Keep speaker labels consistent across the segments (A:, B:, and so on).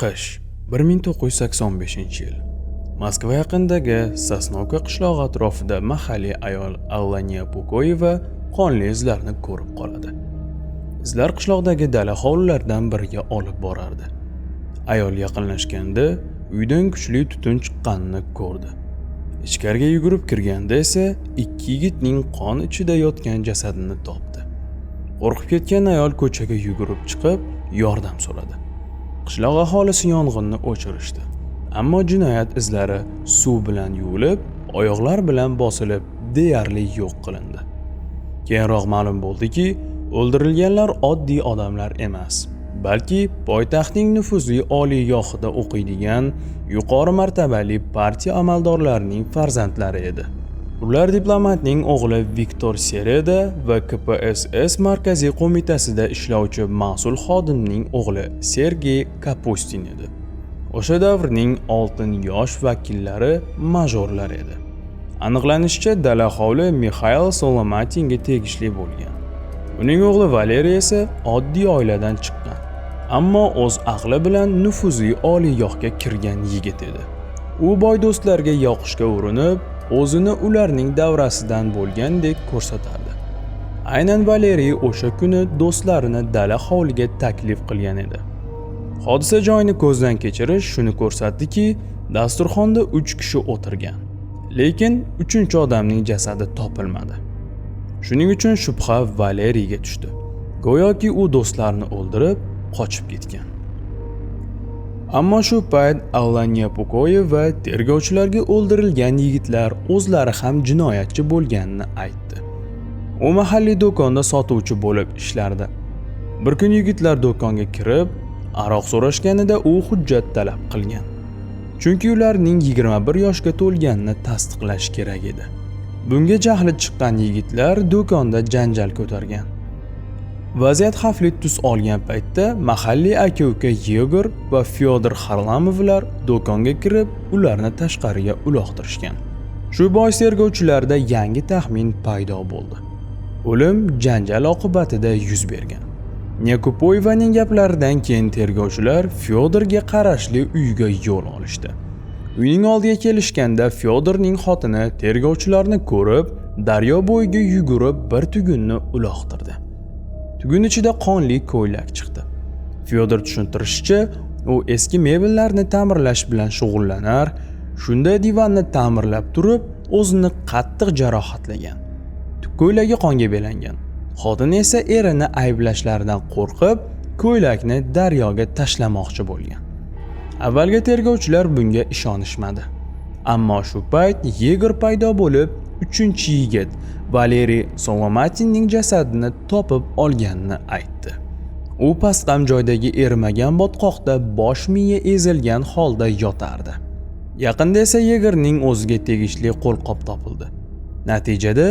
A: Qish 1985-yil. Moskva yaqinidagi Sosnovka qishlog'i atrofida mahalliy ayol Allaniya Pukoyeva qonli izlarni ko'rib qoladi. Izlar qishloqdagi dala hovlilaridan biriga olib borardi. Ayol yaqinlashganda uydan kuchli tutun chiqqanini ko'rdi. Ichkariga yugurib kirganda esa ikki yigitning qon ichida yotgan jasadini topdi. Qo'rqib ketgan ayol ko'chaga yugurib chiqib yordam so'radi. Qishloq aholisi yong'inni o'chirishdi. Ammo jinoyat izlari suv bilan yuvilib, oyoqlar bilan bosilib deyarli yo'q qilindi. Keyinroq ma'lum bo'ldiki, o'ldirilganlar oddiy odamlar emas, balki poytaxtning nufuzli oliygohida o'qiydigan yuqori martabali partiya amaldorlarining farzandlari edi. Ular diplomatning o'g'li Viktor Sereda va KPSS markaziy qo'mitasida ishlovchi mas'ul xodimning o'g'li Sergey Kapustin edi. O'sha davrning oltin yosh vakillari majorlar edi. Aniqlanishicha, dala hovli Mikhail Solomatinga tegishli bo'lgan. Uning o'g'li Valeriy esa oddiy oiladan chiqqan, ammo o'z aqli bilan nufuzli oliygohga kirgan yigit edi. U boy do'stlarga yoqishga urinib, o'zini ularning davrasidan bo'lgandek ko'rsatardi. Aynan Valeriy o'sha kuni do'stlarini dala hovliga taklif qilgan edi. Hodisa joyini ko'zdan kechirish shuni ko'rsatdiki, dasturxonda 3 kishi o'tirgan, lekin 3-odamning jasadi topilmadi. Shuning uchun shubha Valeriyga tushdi. Go'yoki u do'stlarini o'ldirib, qochib ketgan. Ammo shu payt Allaniya Pukoyeva tergovchilarga o'ldirilgan yigitlar o'zlari ham jinoyatchi bo'lganini aytdi. U mahalliy do'konda sotuvchi bo'lib ishlardi. Bir kun yigitlar do'konga kirib, aroq so'rashganida u hujjat talab qilgan. Chunki ularning 21 yoshga to'lganini tasdiqlash kerak edi. Bunga jahli chiqqan yigitlar do'konda janjal ko'targan. Vaziyat xavfli tus olgan paytda mahalliy aka-uka Yegor va Fyodor Xarlamovlar do'konga kirib, ularni tashqariga uloqtirishgan. Shu bois tergovchilarda yangi taxmin paydo bo'ldi. O'lim janjal oqibatida yuz bergan. Nekupoyevaning gaplaridan keyin tergovchilar Fyodorga qarashli uyga yo'l olishdi. Uyning oldiga kelishganda Fyodorning xotini tergovchilarni ko'rib, daryo bo'yiga yugurib bir tugunni uloqtirdi. Tugun ichida qonli ko'ylak chiqdi. Fyodor tushuntirishicha, u eski mebellarni ta'mirlash bilan shug'ullanar, shunda divanni ta'mirlab turib, o'zini qattiq jarohatlagan. Ko'ylagi qonga belangan. Xotin esa erini ayblashlaridan qo'rqib, ko'ylakni daryoga tashlamoqchi bo'lgan. Avvalgi tergovchilar bunga ishonishmadi. Ammo shu payt Yegor paydo bo'lib, 3-yigit Valeriy Solomatinning jasadini topib olganini aytdi. U pastqam joydagi erimagan botqoqda bosh miya ezilgan holda yotardi. Yaqinda esa Yegorning o'ziga tegishli qo'lqop topildi. Natijada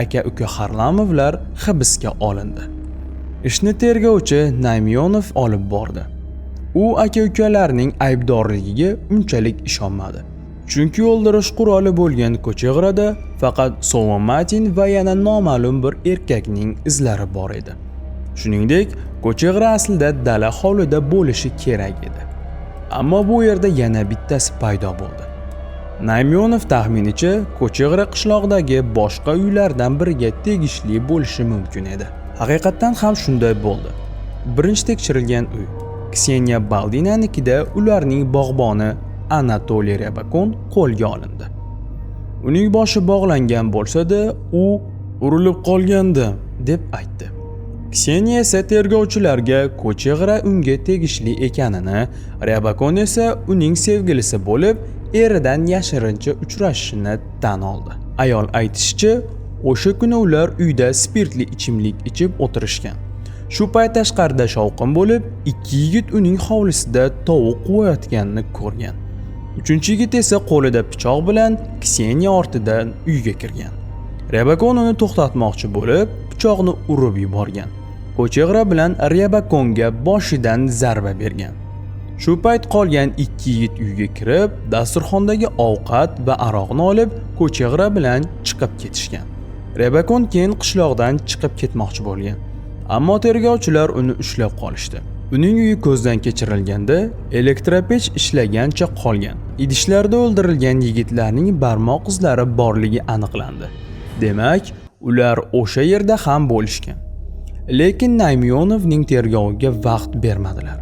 A: aka-uka Xarlamovlar hibsga olindi. Ishni tergovchi Naymyonov olib bordi. U aka-ukalarning aybdorligiga unchalik ishonmadi. Chunki o'ldirish quroli bo'lgan ko'chig'rada faqat Solomatin va yana noma'lum bir erkakning izlari bor edi. Shuningdek, ko'chig'ra aslida dala hovlida bo'lishi kerak edi. Ammo bu yerda yana bittasi paydo bo'ldi. Naymyonov taxminicha, ko'chig'ra qishloqdagi boshqa uylardan biriga tegishli bo'lishi mumkin edi. Haqiqatan ham shunday bo'ldi. Birinchi tekshirilgan uy Kseniya Baldinanikida ularning bog'boni Anatoliy Ryabakon qo'lga olindi. Uning boshi bog'langan bo'lsa-da, u urilib qolgandi deb aytdi. Kseniya esa tergovchilarga ko'chig'ra unga tegishli ekanini, Ryabakon esa uning sevgilisi bo'lib, eridan yashirincha uchrashishini tan oldi. Ayol aytishicha, o'sha kuni ular uyda spirtli ichimlik ichib o'tirishgan. Shu payt tashqarida shovqin bo'lib, ikki yigit uning hovlisida tovuq quvayotganini ko'rgan. 3-yigit esa qo'lida pichoq bilan Kseniya ortidan uyga kirgan. Ryabakon uni to'xtatmoqchi bo'lib, pichoqni urib yuborgan. Ko'chig'ra bilan Ryabakonga boshidan zarba bergan. Shu payt qolgan ikki yigit uyga kirib, dasturxondagi ovqat va aroqni olib, ko'chig'ra bilan chiqib ketishgan. Ryabakon keyin qishloqdan chiqib ketmoqchi bo'lgan. Ammo tergovchilar uni ushlab qolishdi. Uning uyi ko'zdan kechirilganda elektropech ishlagancha qolgan. Idishlarda o'ldirilgan yigitlarning barmoq izlari borligi aniqlandi. Demak, ular o'sha yerda ham bo'lishgan. Lekin Naymyonovning tergoviga vaqt bermadilar.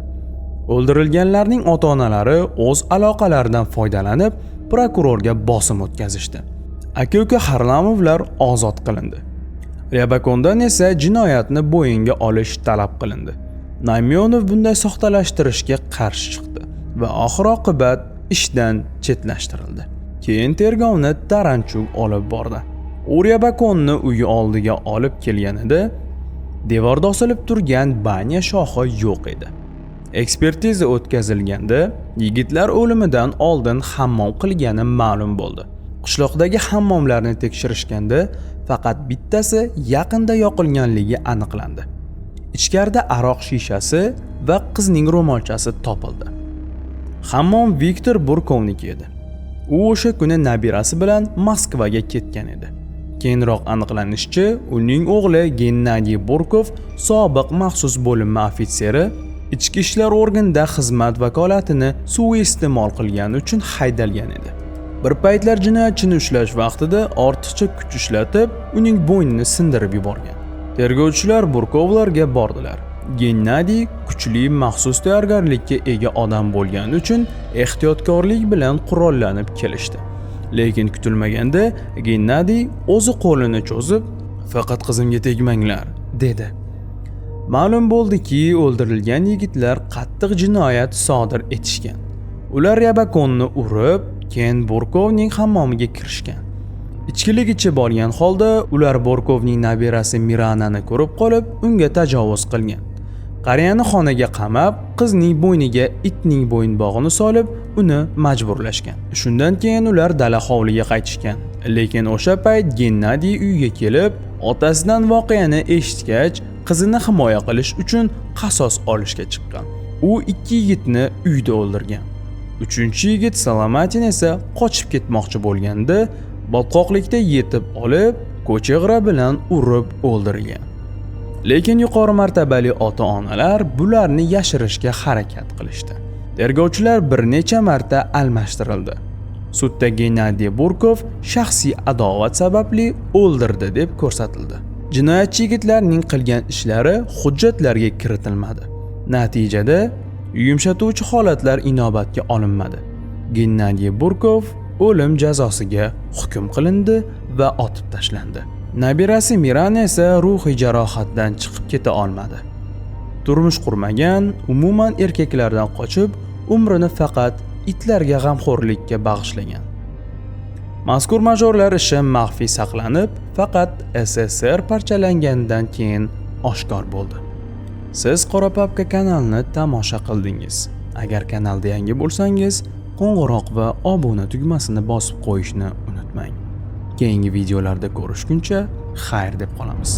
A: O'ldirilganlarning ota-onalari o'z aloqalaridan foydalanib prokurorga bosim o'tkazishdi. Aka-uka Harlamovlar ozod qilindi. Ryabakondan esa jinoyatni bo'yinga olish talab qilindi. Naymyonov bunday soxtalashtirishga qarshi chiqdi va oxir-oqibat ishdan chetlashtirildi. Keyin tergovni Taranchuk olib bordi. U Ryabakonni uyi oldiga olib kelganida devorda osilib turgan banya shoxi yo'q edi. Ekspertiza o'tkazilganda yigitlar o'limidan oldin hammom qilgani ma'lum bo'ldi. Qishloqdagi hammomlarni tekshirishganda faqat bittasi yaqinda yoqilganligi aniqlandi. Ichkarida aroq shishasi va qizning ro'molchasi topildi. Hammom Viktor Burkovniki edi. U o'sha kuni nabirasi bilan Moskvaga ketgan edi. Keyinroq aniqlanishicha, uning o'g'li Gennadiy Burkov sobiq maxsus bo'linma ofitseri ichki ishlar organida xizmat vakolatini suiiste'mol qilgani uchun haydalgan edi. Bir paytlar jinoyatchini ushlash vaqtida ortiqcha kuch ishlatib, uning bo'ynini sindirib yuborgan. Tergovchilar Burkovlarga bordilar. Gennadiy kuchli maxsus tayyorgarlikka ega odam bo'lgani uchun ehtiyotkorlik bilan qurollanib kelishdi. Lekin kutilmaganda Gennadiy o'zi qo'lini cho'zib, "Faqat qizimga tegmanglar", dedi. Ma'lum bo'ldiki, o'ldirilgan yigitlar qattiq jinoyat sodir etishgan. Ular Ryabakonni urib, keyin Burkovning hammomiga kirishgan. Ichkilik ichib olgan holda ular Burkovning nabirasi Miranani ko'rib qolib, unga tajovuz qilgan. Qariyani xonaga qamab, qizning bo'yniga itning bo'yinbog'ini solib, uni majburlashgan. Shundan keyin ular dala hovliga qaytishgan. Lekin o'sha payt Gennadiy uyga kelib, otasidan voqeani eshitgach, qizini himoya qilish uchun qasos olishga chiqqan. U ikki yigitni uyda o'ldirgan. Uchinchi yigit Salomatin esa qochib ketmoqchi bo'lganda, botqoqlikda yetib olib, ko'chig'ira bilan urib o'ldirilgan. Lekin yuqori martabali ota-onalar bularni yashirishga harakat qilishdi. Tergovchilar bir necha marta almashtirildi. Sudda Gennadiy Burkov shaxsiy adovat sababli o'ldirdi deb ko'rsatildi. Jinoyatchi yigitlarning qilgan ishlari hujjatlarga kiritilmadi. Natijada yumshatuvchi holatlar inobatga olinmadi. Gennadiy Burkov o'lim jazosiga hukm qilindi va otib tashlandi. Nabirasi Mirana esa ruhiy jarohatdan chiqib keta olmadi. Turmush qurmagan, umuman erkaklardan qochib, umrini faqat itlarga g'amxo'rlikka bag'ishlagan. Mazkur majorlar ishi maxfiy saqlanib, faqat SSR parchalangandan keyin oshkor bo'ldi. Siz Qora Papka kanalini tomosha qildingiz. Agar kanalda yangi bo'lsangiz, qo'ng'iroq va obuna tugmasini bosib qo'yishni unutmang. Keyingi videolarda ko'rishguncha xayr deb qolamiz.